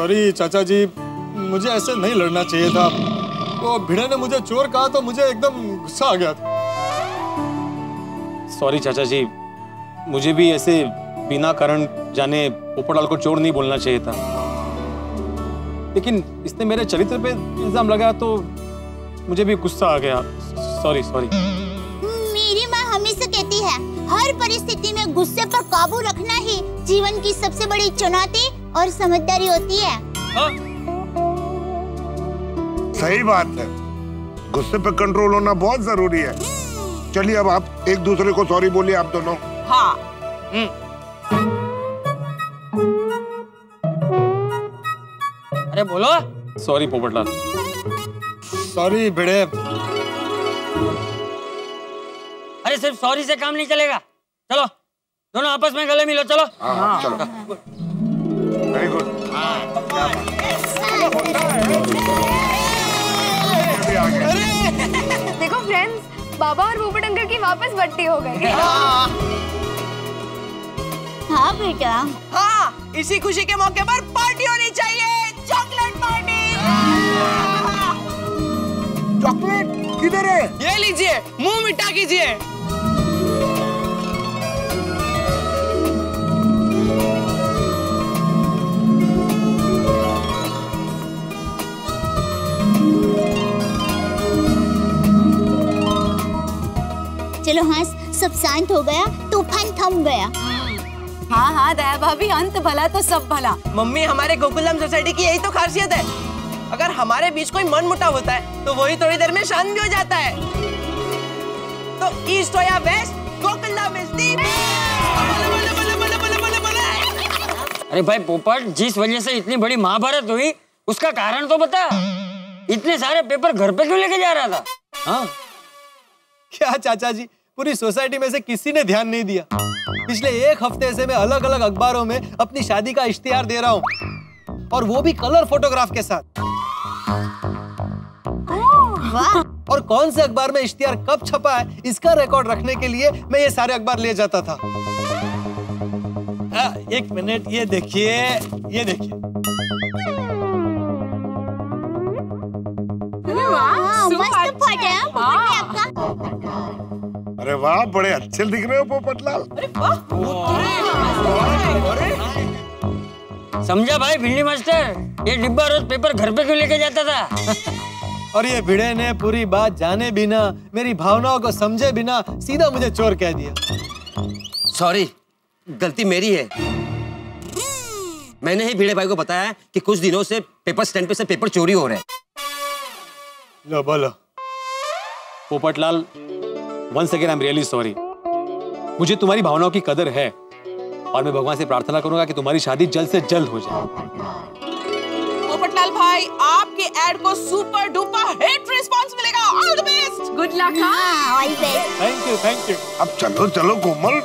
Sorry चाचा जी, मुझे ऐसे नहीं लड़ना चाहिए था। वो भिड़े ने मुझे चोर कहा तो मुझे एकदम गुस्सा आ गया था। सॉरी चाचा जी, मुझे भी ऐसे बिना कारण जाने पोपटलाल को चोर नहीं बोलना चाहिए था, लेकिन इसने मेरे चरित्र पे इल्जाम लगाया तो मुझे भी गुस्सा आ गया। Sorry sorry. मेरी माँ हमेशा कहती है, हर परिस्थिति में गुस्से पर काबू रखना ही जीवन की सबसे बड़ी चुनौती और समझदारी होती है। सही बात है, गुस्से पे कंट्रोल होना बहुत जरूरी है। चलिए अब आप एक दूसरे को सॉरी बोलिए, आप दोनों। हाँ। अरे बोलो। सॉरी पोपटलाल। सॉरी भिड़े। अरे सिर्फ सॉरी से काम नहीं चलेगा, चलो दोनों आपस में गले मिलो, चलो। हाँ, चलो। Very good. देखो फ्रेंड्स, बाबा और पोपट अंकल की वापस बट्टी हो गई। हाँ बेटा। हाँ, इसी खुशी के मौके पर पार्टी होनी चाहिए, चॉकलेट पार्टी। चॉकलेट किधर है? ये लीजिए, मुंह मिठा कीजिए। चलो हाँ, सब शांत हो गया, तूफान थम गया। हाँ हाँ दया भाभी, अंत भला तो सब भला। मम्मी, हमारे गोकुलम सोसाइटी की यही तो खासियत है, अगर हमारे बीच कोई मनमुटाव होता है तो वही थोड़ी देर में शांत भी हो जाता है। तो ईस्ट हो या west, Gokulam is the best. अरे भाई पोपट, जिस वजह से इतनी बड़ी महाभारत हुई उसका कारण तो बता। इतने सारे पेपर घर पे क्यों लेके जा रहा था? हाँ क्या चाचा जी, पूरी सोसाइटी में से किसी ने ध्यान नहीं दिया। पिछले एक हफ्ते से मैं अलग अलग अखबारों में अपनी शादी का इश्तिहार दे रहा हूँ, और वो भी कलर फोटोग्राफ के साथ। वाह। और कौन से अखबार में इश्तिहार कब छपा है इसका रिकॉर्ड रखने के लिए मैं ये सारे अखबार ले जाता था। एक मिनट, ये देखिए, ये देखिए। मस्त फोटो है आपका। अरे वाह, बड़े अच्छे दिख रहे हो पोपटलाल। समझा भाई भिंडी मास्टर, ये डिब्बा रोज पेपर घर पे क्यों लेके जाता था? और ये भिड़े ने पूरी बात जाने बिना, मेरी भावनाओं को समझे बिना सीधा मुझे चोर कह दिया। सॉरी, गलती मेरी है। मैंने ही भिड़े भाई को बताया कि कुछ दिनों से पेपर स्टैंड पे से पेपर चोरी हो रहे हैं। लो बोलो। Popatlal, once again I am really sorry. मुझे तुम्हारी भावनाओं की कदर है, और मैं भगवान से प्रार्थना करूंगा कि तुम्हारी शादी जल्द से जल्द हो जाए। पोपटलाल भाई, आपके एड को सुपर डुपर हिट रिस्पांस मिलेगा। All the best. Good luck. हाँ, all best. Thank you, thank you. अब चलो चलो कोमल,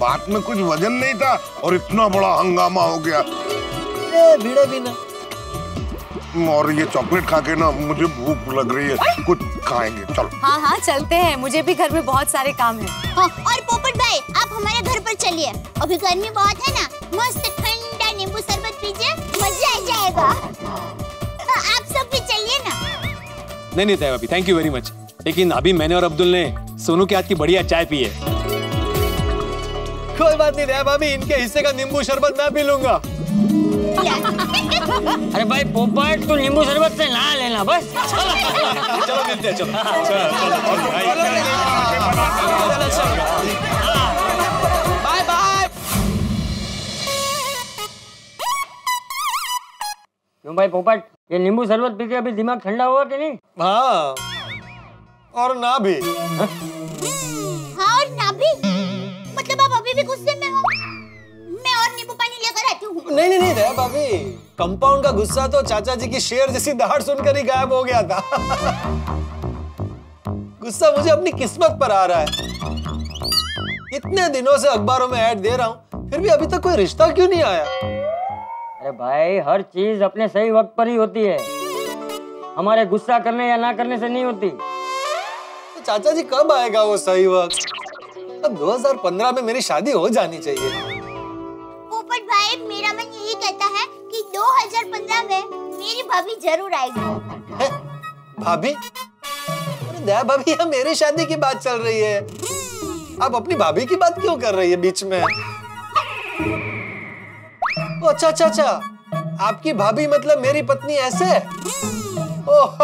बात में कुछ वजन नहीं था और इतना बड़ा हंगामा हो गया। भिड़े भी ना। और ये चॉकलेट खा के ना मुझे भूख लग रही है, कुछ खाएंगे, चलो। हाँ हाँ चलते हैं, मुझे भी घर में बहुत सारे काम है। हाँ, और पोपट भाई, आप हमारे घर पर चलिए, अभी गर्मी बहुत है ना, मस्त ठंडा नींबू शरबत पीजिए, मजा आ जाएगा। आप सब भी चलिए ना। नहीं नहीं भाभी, थैंक यू वेरी मच, लेकिन अभी मैंने और अब्दुल ने सोनू के हाथ की बढ़िया चाय पी है। कोई बात नहीं दया भाभी, इनके हिस्से का नींबू शरबत मैं पी लूंगा। अरे भाई पोपट, तू नींबू शरबत से ना लेना बस। चलो मिलते हैं, चलो। Bye bye. क्यों भाई पोपट, ये नींबू शरबत पी के अभी दिमाग ठंडा हुआ कि नहीं? हाँ, और ना भी। हाँ, और ना भी, मतलब आप अभी भी गुस्से में हो? मैं और नींबू पानी लेकर आती हूँ। नहीं नहीं नहीं दया भाभी, कंपाउंड का गुस्सा तो चाचा जी की शेर जैसी दहाड़ सुनकर ही गायब हो गया था। गुस्सा मुझे अपनी किस्मत पर आ रहा है। इतने दिनों से अखबारों में ऐड दे रहा हूँ, फिर भी अभी तक कोई रिश्ता क्यों नहीं आया? अरे भाई, हर चीज अपने सही वक्त पर ही होती है, हमारे गुस्सा करने या ना करने से नहीं होती। तो चाचा जी कब आएगा वो सही वक्त? अब 2015 में मेरी शादी हो जानी चाहिए। पोपट पोपट भाई, मेरा मन यही कहता है कि 2015 में मेरी भाभी जरूर आएगी। भाभी? अरे दया भाभी, यहाँ मेरी शादी की बात चल रही है, आप अपनी भाभी की बात क्यों कर रही है बीच में? अच्छा अच्छा अच्छा, आपकी भाभी मतलब मेरी पत्नी ऐसे? ओह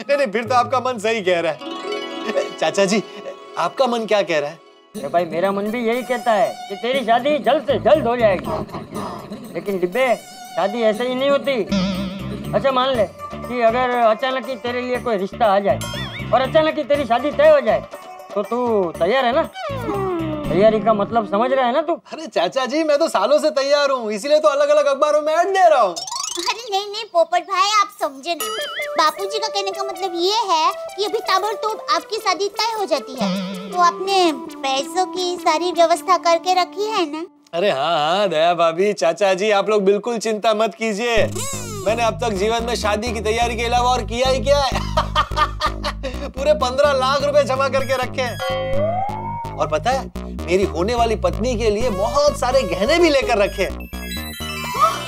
नहीं, फिर तो आपका मन सही कह रहा है। चाचा जी, आपका मन क्या कह रहा है? अरे भाई, मेरा मन भी यही कहता है कि तेरी शादी जल्द से जल्द हो जाएगी। लेकिन डिब्बे, शादी ऐसे ही नहीं होती। अच्छा मान ले कि अगर अचानक ही तेरे लिए कोई रिश्ता आ जाए और अचानक ही तेरी शादी तय हो जाए, तो तू तैयार है ना? तैयारी का मतलब समझ रहा है ना तू? अरे चाचा जी, मैं तो सालों से तैयार हूँ, इसीलिए तो अलग अलग अखबारों में ऐड दे रहा हूँ। अरे नहीं नहीं पोपट भाई, आप समझे नहीं। बापूजी का कहने का मतलब ये है कि अभी ताबड़तोड़ आपकी शादी तय हो जाती है, तो आपने पैसों की सारी व्यवस्था करके रखी है ना? अरे हाँ हाँ दया भाभी, चाचा जी, आप लोग बिल्कुल चिंता मत कीजिए। मैंने अब तक जीवन में शादी की तैयारी के अलावा और किया ही क्या है। पूरे 15 लाख रुपए जमा करके रखे हैं। और पता है, मेरी होने वाली पत्नी के लिए बहुत सारे गहने भी लेकर रखे हैं।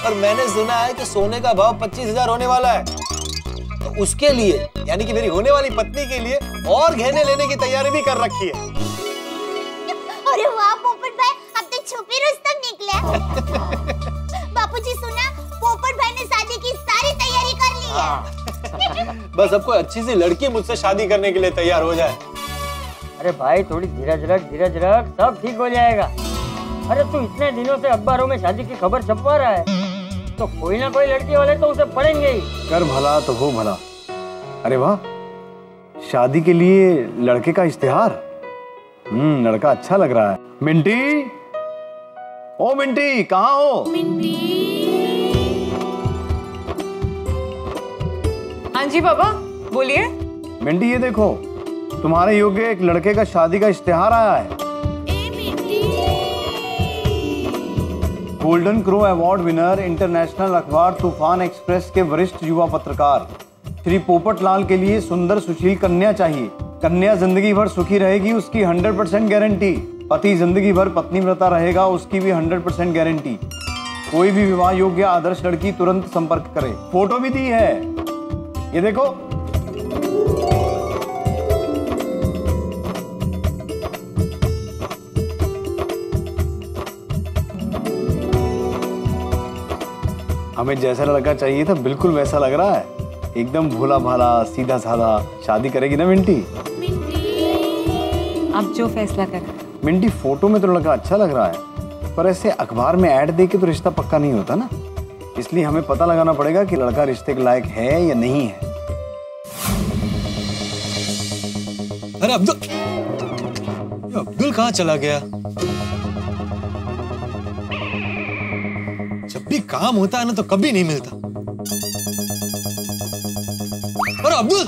और मैंने सुना है कि सोने का भाव 25,000 होने वाला है, तो उसके लिए, यानी कि मेरी होने वाली पत्नी के लिए और गहने लेने की तैयारी भी कर रखी है। अरे वाह पोपट भाई, अब तो छुपी रुस्तम निकले। बापूजी सुना, पोपट भाई ने शादी की सारी तैयारी कर ली है। बस अब कोई अच्छी सी लड़की मुझसे शादी करने के लिए तैयार हो जाए। अरे भाई, थोड़ी धीरज रख, सब ठीक हो जाएगा। अरे तू इतने दिनों से अखबारों में शादी की खबर छपवा रहा है, तो कोई ना कोई लड़की वाले तो उसे पढ़ेंगे ही। कर भला तो हो भला। अरे वाह, शादी के लिए लड़के का इश्तिहार। लड़का अच्छा लग रहा है। मिंटी, ओ मिंटी, कहाँ हो? हाँ जी पापा, बोलिए। मिंटी, ये देखो, तुम्हारे योग्य एक लड़के का शादी का इश्तिहार आया है। Golden crow award winner, international अखबार तूफान एक्सप्रेस के वरिष्ठ युवा पत्रकार श्री पोपट लाल के लिए सुंदर सुशील कन्या चाहिए। कन्या जिंदगी भर सुखी रहेगी, उसकी 100% गारंटी। पति जिंदगी भर पत्नी व्रता रहेगा, उसकी भी 100% गारंटी। कोई भी विवाह योग्य आदर्श लड़की तुरंत संपर्क करे। फोटो भी दी है, ये देखो। हमें जैसा लड़का चाहिए था बिल्कुल वैसा लग रहा है, एकदम भोला भाला, सीधा साधा। शादी करेगी ना मिंटी? आप जो फैसला करें। मिंटी, फोटो में तो लड़का अच्छा लग रहा है, पर ऐसे अखबार में ऐड देके तो रिश्ता पक्का नहीं होता ना, इसलिए हमें पता लगाना पड़ेगा कि लड़का रिश्ते के लायक है या नहीं है। अरे अब्दुल, अब्दुल कहाँ चला गया? जब भी काम होता है ना तो कभी नहीं मिलता। अरे अब्दुल,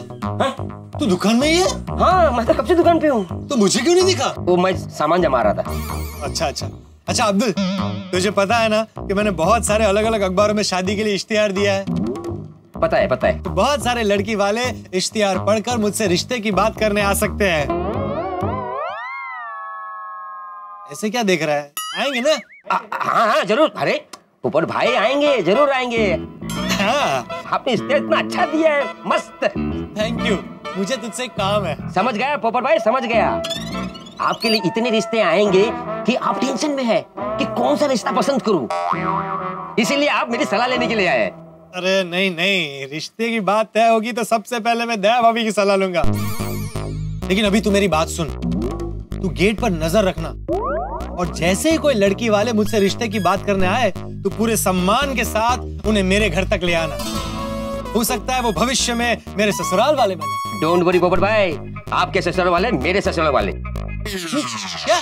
तू दुकान में ही है? हाँ, मैं तो कब से दुकान पे हूँ। तो मुझे क्यों नहीं दिखा? वो मैं सामान जमा रहा था। अच्छा अब्दुल, तुझे पता है ना कि मैंने बहुत सारे अलग अलग अखबारों में शादी के लिए इश्तिहार दिया है। पता है। तो बहुत सारे लड़की वाले इश्तिहार पढ़कर मुझसे रिश्ते की बात करने आ सकते हैं। ऐसे क्या देख रहा है? आएंगे ना? हाँ जरूर। अरे पोपट भाई आएंगे, जरूर आएंगे। हाँ। आपने इश्तिहार इतना अच्छा दिया है, मस्त। थैंक यू, मुझे तुझसे एक काम है। समझ गया पोपट भाई, समझ गया। आपके लिए इतने रिश्ते आएंगे कि आप टेंशन में है कि कौन सा रिश्ता पसंद करूं, इसीलिए आप मेरी सलाह लेने के लिए आए। अरे नहीं, रिश्ते की बात तय होगी तो सबसे पहले मैं दया भाभी की सलाह लूंगा। लेकिन अभी तू मेरी बात सुन। तू गेट पर नजर रखना, और जैसे ही कोई लड़की वाले मुझसे रिश्ते की बात करने आए तो पूरे सम्मान के साथ उन्हें मेरे घर तक ले आना। हो सकता है वो भविष्य में मेरे ससुराल वाले बने। डोंट वरी पोपट भाई, आपके ससुराल वाले मेरे ससुराल वाले। क्या?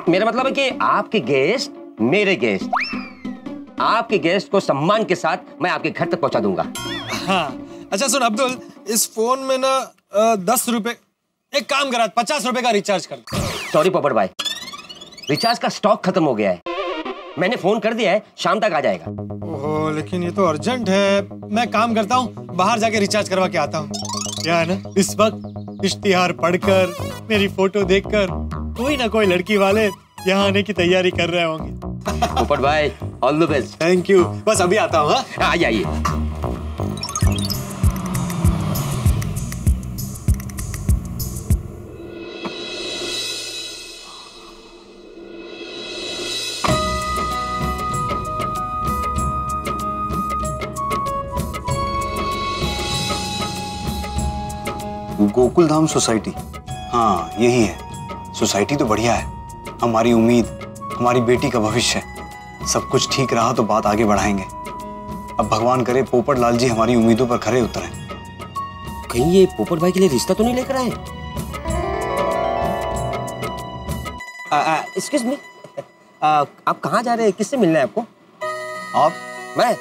मेरा मतलब है कि आपके गेस्ट मेरे गेस्ट। आपके गेस्ट को सम्मान के साथ मैं आपके घर तक पहुंचा दूंगा। हाँ, अच्छा सुन अब्दुल, इस फोन में ना 10 रुपए, एक काम करा, 50 रुपए का रिचार्ज कर। सॉरी पोपट भाई, रिचार्ज का स्टॉक खत्म हो गया है। मैंने फोन कर दिया है, शाम तक आ जाएगा। ओहो, लेकिन ये तो अर्जेंट है। मैं काम करता हूँ, बाहर जाके रिचार्ज करवा के आता हूँ। क्या है ना, इस वक्त इश्तिहार पढ़कर, मेरी फोटो देखकर कोई ना कोई लड़की वाले यहाँ आने की तैयारी कर रहे होंगे। पोपट भाई all the best. Thank you, बस अभी आता हूँ। आइए आइए। गोकुल धाम सोसाइटी, हाँ यही है। सोसाइटी तो बढ़िया है। हमारी उम्मीद, हमारी बेटी का भविष्य, सब कुछ ठीक रहा तो बात आगे बढ़ाएंगे। अब भगवान करे पोपट लाल जी हमारी उम्मीदों पर खरे उतरे। कहीं ये पोपट भाई के लिए रिश्ता तो नहीं लेकर आए? एक्सक्यूज मी, आप कहाँ जा रहे हैं? किससे मिलना है आपको? आप? मैं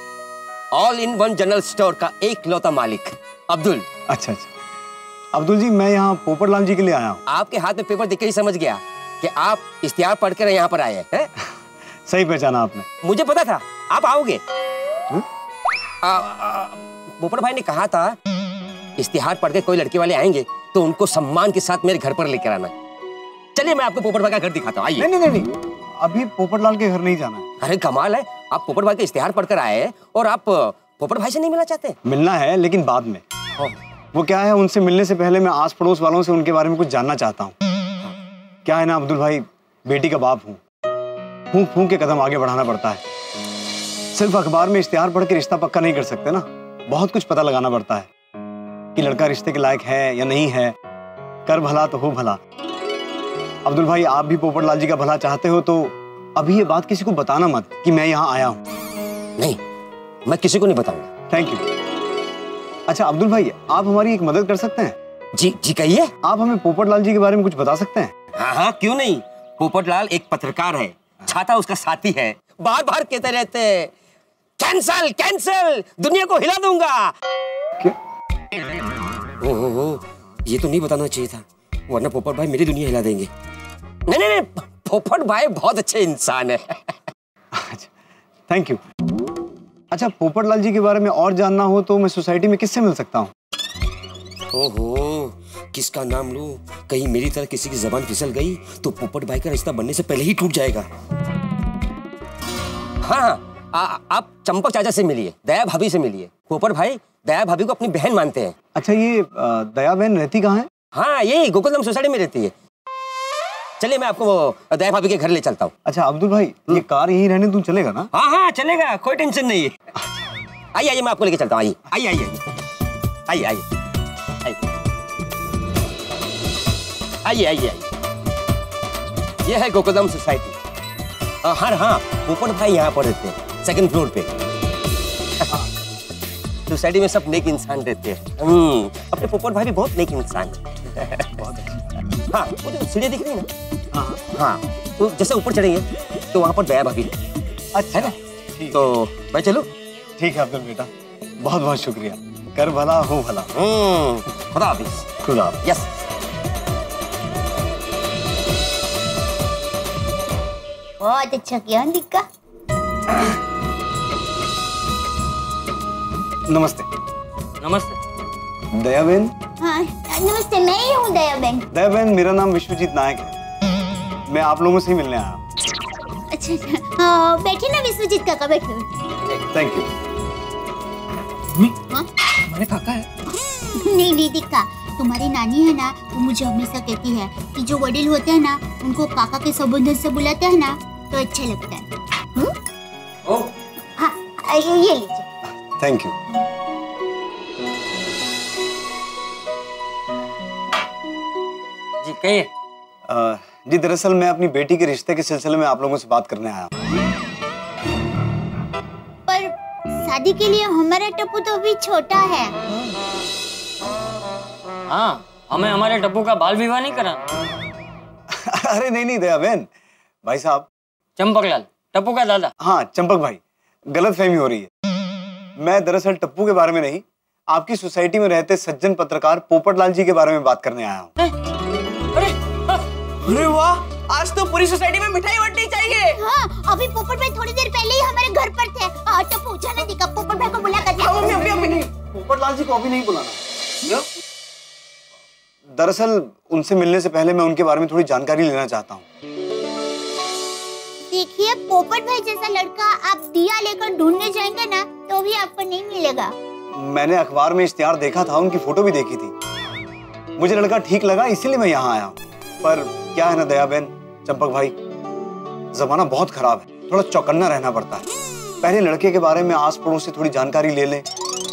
all in one general store का एक लौता मालिक अब्दुल। अच्छा अच्छा, अब्दुल जी मैं यहाँ पोपट लाल जी के लिए आया हूँ। आपके हाथ में पेपर देख के ही समझ गया कि आप इश्तिहार पढ़कर यहाँ पर आए हैं। सही पहचाना आपने। मुझे पता था आप आओगे। पोपट भाई ने कहा था इश्तिहार पढ़ के कोई लड़के वाले आएंगे तो उनको सम्मान के साथ मेरे घर पर लेकर आना। चलिए मैं आपको पोपट भाई का घर दिखाता हूँ। आइए। नहीं नहीं नहीं, अभी पोपट लाल के घर नहीं जाना है। अरे कमाल है, आप पोपट भाई का इश्तिहार पढ़कर आए हैं और आप पोपट भाई से नहीं मिलना चाहते? मिलना है लेकिन बाद में। वो क्या है, उनसे मिलने से पहले मैं आस पड़ोस वालों से उनके बारे में कुछ जानना चाहता हूँ। क्या है ना अब्दुल भाई, बेटी का बाप हूँ, फूंक फूंक के कदम आगे बढ़ाना पड़ता है। सिर्फ अखबार में इश्तिहार पढ़ के रिश्ता पक्का नहीं कर सकते ना, बहुत कुछ पता लगाना पड़ता है कि लड़का रिश्ते के लायक है या नहीं है। कर भला तो हो भला। अब्दुल भाई आप भी पोपट लाल जी का भला चाहते हो तो अभी ये बात किसी को बताना मत कि मैं यहाँ आया हूँ। नहीं, मैं किसी को नहीं बताऊंगा। Thank you. अच्छा अब्दुल भाई, आप हमारी एक मदद कर सकते हैं? जी जी कहिए। आप हमें पोपट लाल जी के बारे में कुछ बता सकते हैं? हाँ हाँ क्यों नहीं। पोपट लाल एक पत्रकार है, छाता उसका साथी है, बार बार कहते रहते हैं कैंसल कैंसल, दुनिया को हिला दूंगा। ओहो, ये तो नहीं बताना चाहिए था, वरना पोपट भाई मेरी दुनिया हिला देंगे। नहीं नहीं नहीं, पोपट भाई बहुत अच्छे इंसान है। Thank you. अच्छा पोपट लाल जी के बारे में और जानना हो तो मैं सोसाइटी में किससे मिल सकता हूँ? ओहो, किसका नाम लूं? कहीं मेरी तरह किसी की जबान फिसल गई तो पोपट भाई का रिश्ता बनने से पहले ही टूट जाएगा। हाँ, आप चंपक चाचा से मिलिए, दया भाभी से मिलिए। पोपट भाई दया भाभी को अपनी बहन मानते हैं। अच्छा ये दया बहन रहती कहाँ है? हाँ यही गोकुलधाम सोसाइटी में रहती है। चलिए मैं आपको वो दया भाभी के घर ले चलता हूँ। अच्छा अब्दुल भाई, ये कार यहीं रहने दूं चलेगा ना? हाँ हाँ चलेगा, कोई टेंशन नहीं है। आइए आइए मैं आपको लेके चलता हूँ। आइए आइए आइए आइए आइए आइए आइए आइए। ये है गोकुलधाम सोसाइटी। हाँ पोपट भाई यहाँ पर रहते हैं, सेकंड फ्लोर पे। सोसाइटी में सब नेक इंसान रहते हैं। अपने पोपट भाई भी बहुत नेक इंसान है। हाँ वो जो सीढ़ियाँ दिख रही है ना, हाँ तो जैसे ऊपर चढ़ेंगे तो वहाँ पर दया भाभी। अच्छा है ना? तो मैं चलूँ? ठीक है अब्दुल बेटा, बहुत बहुत शुक्रिया। कर भला हो भला। खुदा हाफिज। खुदा हाफिज। यस। बहुत अच्छा किया निक्का। नमस्ते। नमस्ते। दया बहन? हाँ नमस्ते, मैं ही हूँ दया बहन। दया बहन मेरा नाम विश्वजीत नायक है, मैं आप लोगों से ही मिलने आया हूँ। अच्छा अच्छा, हाँ बैठे ना विश्वजीत काका, बैठो। Thank you. हमारे काका है? नहीं दीदिका, तुम्हारी नानी है ना, वो मुझे हमेशा कहती है कि जो वडील होते हैं ना उनको काका के संबोधन से बुलाते हैं ना तो अच्छा लगता है। हाँ ये लीजिए। Thank you. जी कहिए। जी दरअसल मैं अपनी बेटी के रिश्ते के सिलसिले में आप लोगों से बात करने आया हूँ। पर शादी के लिए हमारा टप्पू तो अभी छोटा है। हाँ, हमें हमारे टप्पू का बाल विवाह नहीं कराना। अरे नहीं दया बहन, भाई साहब। चंपकलाल, टप्पू का दादा। हाँ चंपक भाई, गलत फहमी हो रही है। मैं दरअसल टप्पू के बारे में नहीं, आपकी सोसाइटी में रहते सज्जन पत्रकार पोपट लाल जी के बारे में बात करने आया हूँ। अरे वाह, आज तो पूरी सोसाइटी में मिठाई बंटनी चाहिए। हाँ, अभी पोपट भाई थोड़ी देर पहले ही हमारे घर पर थे। टप्पू जाने दिखा, पोपट भाई को बुला कर दिया। अभी पोपट लाल जी को अभी नहीं बुलाना। दरअसल उनसे मिलने से पहले मैं उनके बारे में थोड़ी जानकारी लेना चाहता हूँ। देखिए, पोपट भाई जैसा लड़का आप दिया लेकर ढूंढने जाएंगे ना तो भी आपको नहीं मिलेगा। मैंने अखबार में इश्तिहार देखा था, उनकी फोटो भी देखी थी। मुझे लड़का ठीक लगा, इसीलिए मैं यहाँ आया। पर क्या है ना दया बहन, चंपक भाई, जमाना बहुत खराब है, थोड़ा चौकन्ना रहना पड़ता है। पहले लड़के के बारे में आस पड़ोस से थोड़ी जानकारी ले लें,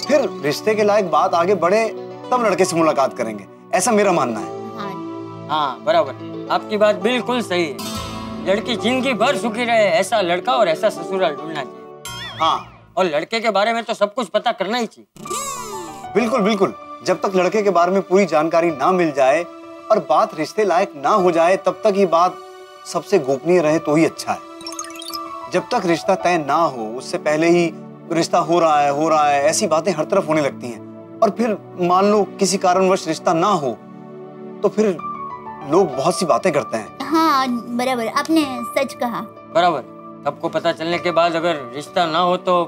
फिर रिश्ते के लायक बात आगे बढ़े तब लड़के से मुलाकात करेंगे, ऐसा मेरा मानना है। हाँ बराबर, आपकी बात बिल्कुल सही है। लड़की जिंदगी भर सुखी रहे, ऐसा लड़का और ऐसा ससुराल ढूंढना चाहिए। हाँ, और लड़के के बारे में तो सब कुछ पता करना ही चाहिए। बिल्कुल बिल्कुल। जब तक लड़के के बारे में पूरी जानकारी ना मिल जाए और बात रिश्ते लायक ना हो जाए, तब तक ये बात सबसे गोपनीय रहे तो ही अच्छा है। जब तक रिश्ता तय ना हो, उससे पहले ही रिश्ता हो रहा है, ऐसी बातें हर तरफ होने लगती हैं। और फिर मान लो किसी कारणवश रिश्ता ना हो, तो फिर लोग बहुत सी बातें करते हैं। हाँ बराबर, आपने सच कहा। बराबर, सबको पता चलने के बाद अगर रिश्ता ना हो तो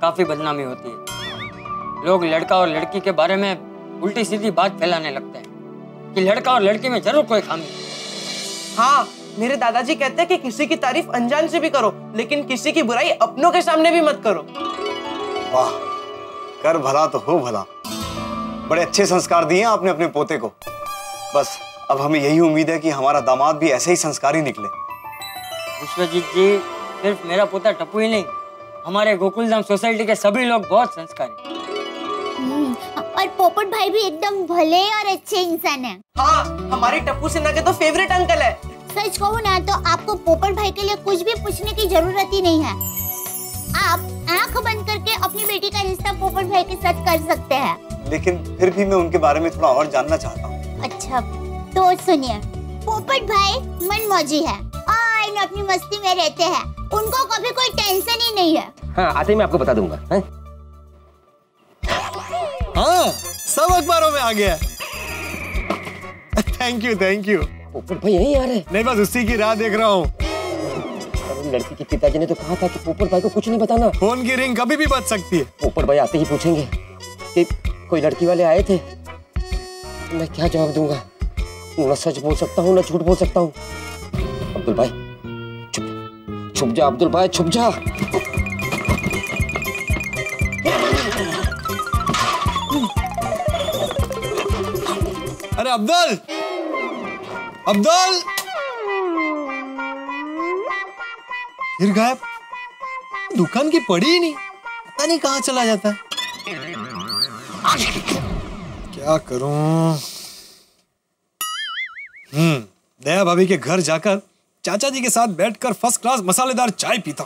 काफी बदनामी होती है। लोग लड़का और लड़की के बारे में उल्टी सीधी बात फैलाने लगते हैं कि लड़का और लड़की में जरूर कोई खामी है। हाँ, मेरे दादाजी कहते हैं कि किसी की तारीफ अनजान से भी करो, लेकिन किसी की बुराई अपनों के सामने भी मत करो। वाह, कर भला तो हो भला। बड़े अच्छे संस्कार दिए आपने अपने पोते को। बस अब हमें यही उम्मीद है कि हमारा दामाद भी ऐसे ही संस्कारी निकले। विश्वजीत जी, सिर्फ मेरा पोता टप्पू ही नहीं, हमारे गोकुलधाम सोसाइटी के सभी लोग बहुत संस्कारी। और पोपट भाई भी एकदम भले और अच्छे इंसान हैं। हाँ, हमारी टप्पू सिन्हा के तो फेवरेट अंकल है। सच कहूँ ना तो आपको पोपट भाई के लिए कुछ भी पूछने की जरूरत ही नहीं है। आप आंख बंद करके अपनी बेटी का रिश्ता पोपट भाई के साथ कर सकते हैं। लेकिन फिर भी मैं उनके बारे में थोड़ा और जानना चाहता हूँ। अच्छा तो सुनिए, पोपट भाई मनमौजी है और अपनी मस्ती में रहते हैं। उनको कभी कोई टेंशन ही नहीं है। हाँ, आते ही मैं आपको बता दूंगा। हाँ, सब अखबारों में आ गया। Thank you. पोपट भाई यहीं आ रहे हैं। नहीं, बस उसी की राह देख रहा हूँ। लड़की के पिताजी ने तो कहा था कि पोपट भाई को कुछ नहीं बताना। फोन की रिंग कभी भी बज सकती है। पोपट भाई आते ही पूछेंगे कि कोई लड़की वाले आए थे। मैं क्या जवाब दूंगा? न सच बोल सकता हूँ, न झूठ बोल सकता हूँ। अब्दुल भाई छुप जा, अब्दुल भाई छुप जा। अरे अब्दुल, फिर गायब। दुकान की पड़ी ही नहीं, पता नहीं कहाँ चला जाता है। क्या करूं? दया भाभी के घर जाकर चाचा जी के साथ बैठकर फर्स्ट क्लास मसालेदार चाय पीता।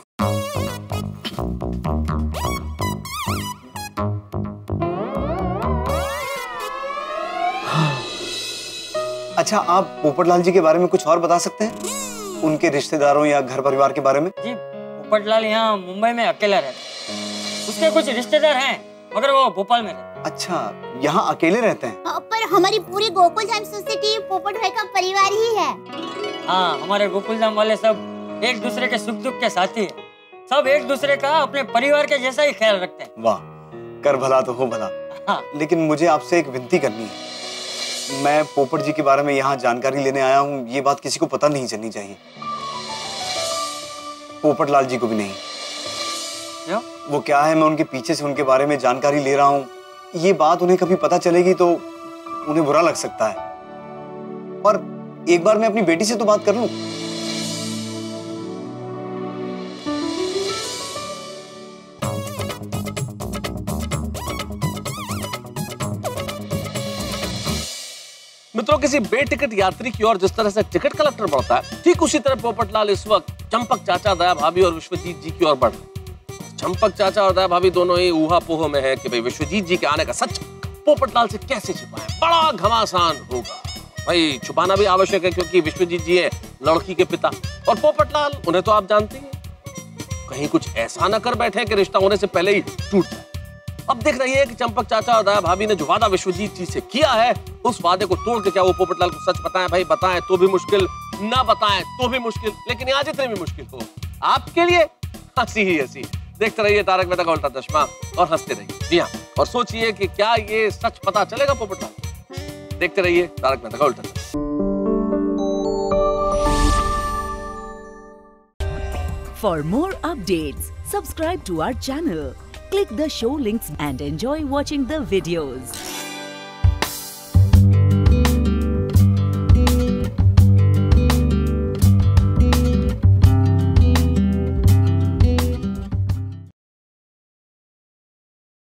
अच्छा, आप पोपटलाल जी के बारे में कुछ और बता सकते हैं? उनके रिश्तेदारों या घर परिवार के बारे में? जी, पोपटलाल यहाँ मुंबई में अकेला रहता है। उसके कुछ रिश्तेदार हैं, मगर वो भोपाल में रहते हैं। अच्छा, यहाँ अकेले रहते हैं? पर हमारी पूरी गोकुलधाम सोसाइटी पोपट भाई का परिवार ही है। हाँ, हमारे गोकुलधाम वाले सब एक दूसरे के सुख दुख के साथी हैं। सब एक दूसरे का अपने परिवार के जैसा ही ख्याल रखते हैं। वाह, कर भला तो हो भला। हाँ। लेकिन मुझे आपसे एक विनती करनी है। मैं पोपट जी के बारे में यहाँ जानकारी लेने आया हूँ, ये बात किसी को पता नहीं चलनी चाहिए। पोपटलाल जी को भी नहीं। क्यों? वो क्या है, मैं उनके पीछे से उनके बारे में जानकारी ले रहा हूँ। ये बात उन्हें कभी पता चलेगी तो उन्हें बुरा लग सकता है। और एक बार मैं अपनी बेटी से तो बात कर लूं। मित्रों, किसी बेटिकट यात्री की ओर जिस तरह से टिकट कलेक्टर बढ़ता है, ठीक उसी तरह पोपटलाल इस वक्त चंपक चाचा, दया भाभी और विश्वजीत जी की ओर बढ़ रहे। चंपक चाचा और दया भाभी दोनों ही ऊहा पोह में है कि भाई विश्वजीत जी के आने का सच पोपटलाल से कैसे छिपाएं। बड़ा घमासान होगा भाई, छुपाना भी आवश्यक है क्योंकि विश्वजीत जी है लड़की के पिता और पोपटलाल उन्हें तो आप जानते हैं, कहीं कुछ ऐसा ना कर बैठे कि रिश्ता होने से पहले ही टूट जाए। अब देख रही है कि चंपक चाचा और दया भाभी ने जो वादा विश्वजीत जी से किया है, उस वादे को तोड़ के क्या वो पोपटलाल को सच बताएं? भाई बताएं तो भी मुश्किल, ना बताएं तो भी मुश्किल, लेकिन आज इतने भी मुश्किल हो आपके लिए हंसी ही हंसी। देखते रहिए तारक मेहता का उल्टा चश्मा और हंसते रहिए। जी हाँ, और सोचिए कि क्या ये सच पता चलेगा पोपटलाल? देखते रहिए तारक मेहता का उल्टा चश्मा। For more updates, subscribe to our channel, click the show links and enjoy watching the videos.